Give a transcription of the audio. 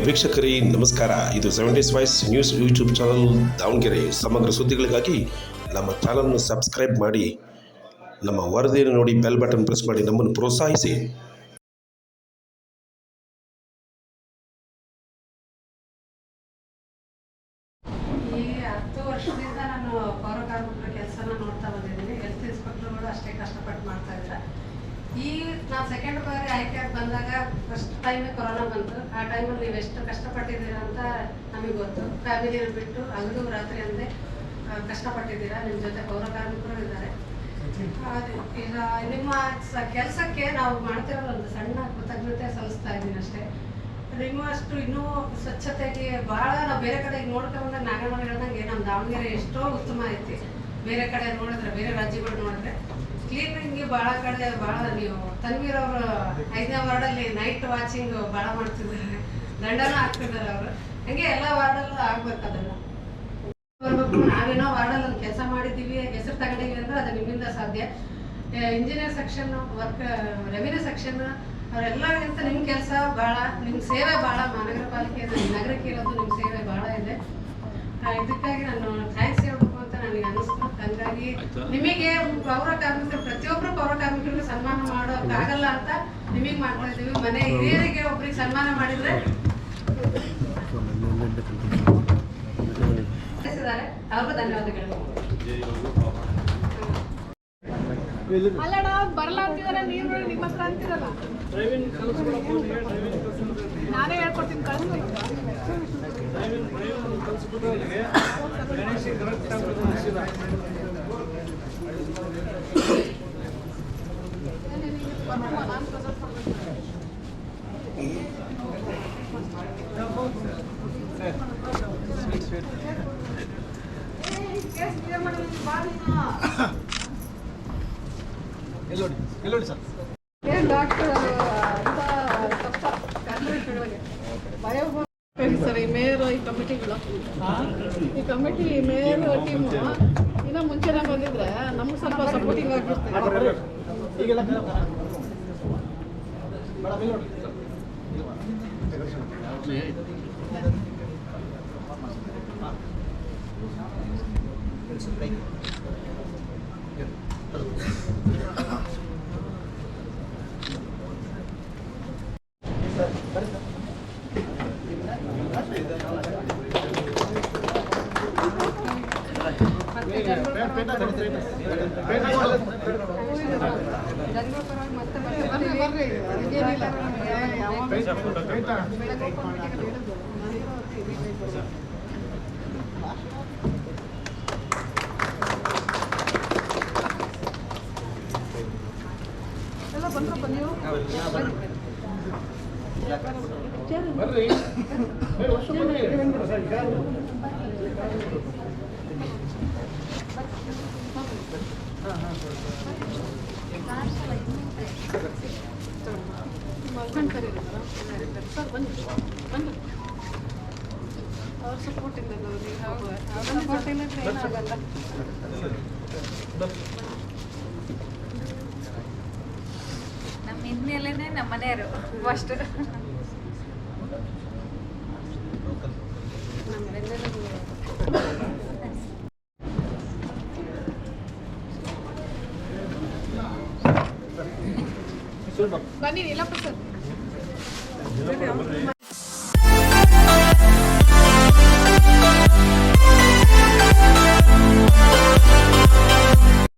ವೀಕ್ಷಕರೇ ನಮಸ್ಕಾರ. ಇದು 70s voice news YouTube channel Davanagere. ಸಮಗ್ರ ಸುದ್ದಿಗಳಿಗಾಗಿ ನಮ್ಮ ಚಾನಲ್ನ ಸಬ್ಸ್ಕ್ರೈಬ್ ಮಾಡಿ, ನಮ್ಮ ವರದಿಯನ್ನು ನೋಡಿ ಬೆಲ್ ಬಟನ್ ಪ್ರೆಸ್ ಮಾಡಿ ನಮ್ಮನ್ನು ಪ್ರೋತ್ಸಾಹಿಸಿ. ಈ 10 ವರ್ಷದಿಂದ ನಾನು ಪೌರ ಕಾರ್ಮಿಕರ ಕೆಲಸನ ನೋಡ್ತಾ ಬಂದಿದ್ದೀನಿ. ಹೆಲ್ತ್ ಇನ್ಸ್ಪೆಕ್ಟರ್ಗಳು ಅಷ್ಟೇ ಕಷ್ಟಪಟ್ಟು ಮಾಡ್ತಾ ಇದ್ದಾರೆ. ನಾವು ಸೆಕೆಂಡ್ ಬಾರಿ ಆಯ್ಕೆ ಬಂದಾಗ ಫಸ್ಟ್ ಟೈಮೇ ಕೊರೋನಾ ಬಂತು. ಆ ಟೈಮಲ್ಲಿ ನೀವು ಎಷ್ಟು ಕಷ್ಟಪಟ್ಟಿದ್ದೀರಾ ಅಂತ ನಮಗೆ ಗೊತ್ತು. ಫ್ಯಾಮಿಲಿಯನ್ನು ಬಿಟ್ಟು ಹಗಲು ರಾತ್ರಿ ಅಂದೇ ಕಷ್ಟಪಟ್ಟಿದ್ದೀರಾ. ನಿಮ್ಮ ಜೊತೆ ಪೌರ ಕಾರ್ಮಿಕರು ಇದ್ದಾರೆ. ಈಗ ನಿಮ್ಮ ಕೆಲಸಕ್ಕೆ ನಾವು ಮಾಡ್ತಿರೋ ಒಂದು ಸಣ್ಣ ಕೃತಜ್ಞತೆ ಸಲ್ಲಿಸ್ತಾ ಇದ್ದೀನಿ ಅಷ್ಟೇ. ನಿಮ್ಮಷ್ಟು ಇನ್ನೂ ಸ್ವಚ್ಛತೆಗೆ ಭಾಳ ನಾವು ಬೇರೆ ಕಡೆ ನೋಡ್ಕೊಂಡಾಗ ನಾಗಣ್ಣ ಹೇಳ್ದಂಗೆ ನಮ್ಮ ದಾವಣಗೆರೆ ಎಷ್ಟೋ ಉತ್ತಮ ಐತಿ. ಬೇರೆ ಕಡೆ ನೋಡಿದ್ರೆ, ಬೇರೆ ರಾಜ್ಯಗಳು ನೋಡಿದ್ರೆ ಕ್ಲೀನಿಂಗ್ ಭಾಳ ಕಡೆ ಭಾಳ. ನೀವು ತನ್ವೀರ್ ಅವರು 5ನೇ ವಾರ್ಡಲ್ಲಿ ನೈಟ್ ವಾಚಿಂಗ್ ಭಾಳ ಮಾಡ್ತಿದ್ದಾರೆ, ದಂಡನ ಹಾಕ್ತಿದ್ದಾರೆ ಅವರು. ಹಂಗೆ ಎಲ್ಲ ವಾರ್ಡಲ್ಲೂ ಆಗ್ಬೇಕು. ಅದನ್ನು ಬರ್ಬೇಕು. ನಾವೇನೋ ವಾರ್ಡಲ್ಲಿ ಒಂದು ಕೆಲಸ ಮಾಡಿದ್ದೀವಿ, ಹೆಸರು ತಗೊಂಡಿವಿ ಅಂದ್ರೆ ಅದು ನಿಮ್ಮಿಂದ ಸಾಧ್ಯ. Engineer section work, revenue section ಅವರೆಲ್ಲರಿಗಿಂತ ನಿಮ್ಮ ಕೆಲಸ ಭಾಳ, ನಿಮ್ಮ ಸೇವೆ ಭಾಳ. ಮಹಾನಗರ ಪಾಲಿಕೆ ನಗರಕ್ಕೆ ಇರೋದು ನಿಮ್ಮ ಸೇವೆ ಭಾಳ ಇದೆ. ಇದಕ್ಕಾಗಿ ನಾನು ಥ್ಯಾಂಕ್ಸ್ ಹೇಳ್ಬೇಕು ಅಂತ ನನಗೆ ಅನಿಸ್ತು. ಹಾಗಾಗಿ ನಿಮಗೆ ಪೌರ ಕಾರ್ಮಿಕರು, ಪ್ರತಿಯೊಬ್ಬರು ಪೌರ ಕಾರ್ಮಿಕರಿಗೆ ಸನ್ಮಾನ ಮಾಡೋಕ್ಕಾಗಲ್ಲ ಅಂತ ನಿಮಗೆ ಮಾಡ್ತಾ ಇದ್ದೀವಿ. ಮನೆ ಹಿರಿಯರಿಗೆ ಒಬ್ರಿಗೆ ಸನ್ಮಾನ ಮಾಡಿದ್ರೆ ಅವ್ರಿಗೂ ಧನ್ಯವಾದಗಳು. ಅಲ್ಲಣ್ಣ ಬರಲ್ಲ ಅಂತಿದ್ದಾರೆ, ನೀವು ನೋಡಿ ನಿಮ್ಮ ಹತ್ರ ಅಂತಿರಲ್ಲ. ನಾನೇ ಹೇಳ್ಕೊಡ್ತೀನಿ, ಕಳಿಸ್ತೀನಿ. ಎಲ್ಲೋಡಿ ಸರ್ ಡಾಕ್ಟರ್ ಸರ್, ಈ ಮೇಯರ್, ಈ ಕಮಿಟಿಗಳು, ಈ ಕಮಿಟಿ ಮೇಯರ್ ಟೀಮು ಇನ್ನೂ ಮುಂಚೆನೇ ಬಂದಿದ್ರೆ ನಮ್ಗೆ ಸ್ವಲ್ಪ ಸಪೋರ್ಟಿಂಗ್ ಆಗಿರುತ್ತೆ. ಈಗೆಲ್ಲ ಎಲ್ಲ ಬಂದ್ರಪ್ಪ ನೀವು. ಬರ್ರಿ ಸರ್ ಬನ್ನಿ ಬನ್ನಿ. ಅವ್ರ ಸಪೋರ್ಟ್ ಇಲ್ಲ, ಅವ್ರ ಸಪೋರ್ಟ್ ಇಲ್ಲ ಏನಾಗಲ್ಲ. ನಮ್ಮ ಹಿನ್ನೆಲೆನೇ ನಮ್ಮ ಮನೆಯವರು ಫಸ್ಟ್. ಬನ್ನಿ ನೀಲಪ್ಪ ಸರ್.